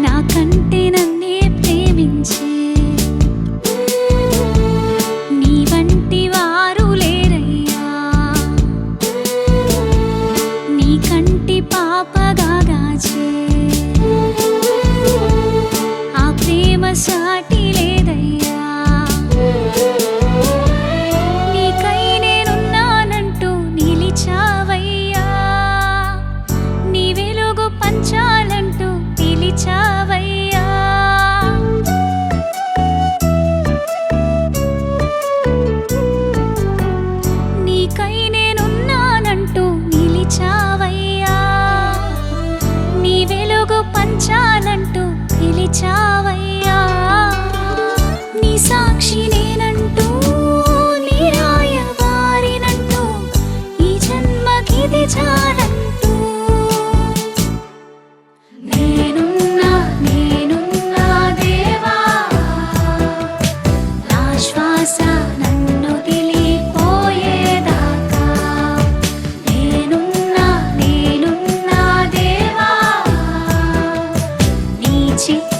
నాకంటే నన్నే ప్రేమించే నీ వంటి వారు లేరయ్యా. నీ కంటి పాపగా గాచే ఆ ప్రేమ సాటి లేదయ్యా. నీకై నేనున్నానంటూ నిలిచావయ్యా. నీ వెలుగు పంచాలంటూ పిలిచావయ్యా. నీకై నేనున్నానంటూ నిలిచావయ్యా. నీ వెలుగు పంచాలంటూ పిలిచావయ్యా. నీ సాక్షి నేనంటూ నీ రాయబారినంటూ ఈ జన్మకిది చాలంటూ నేనున్నా దేవా. నా శ్వాస నన్ను తెలిపోయేదాకా నేనున్నా దేవా. నీ చిత్తం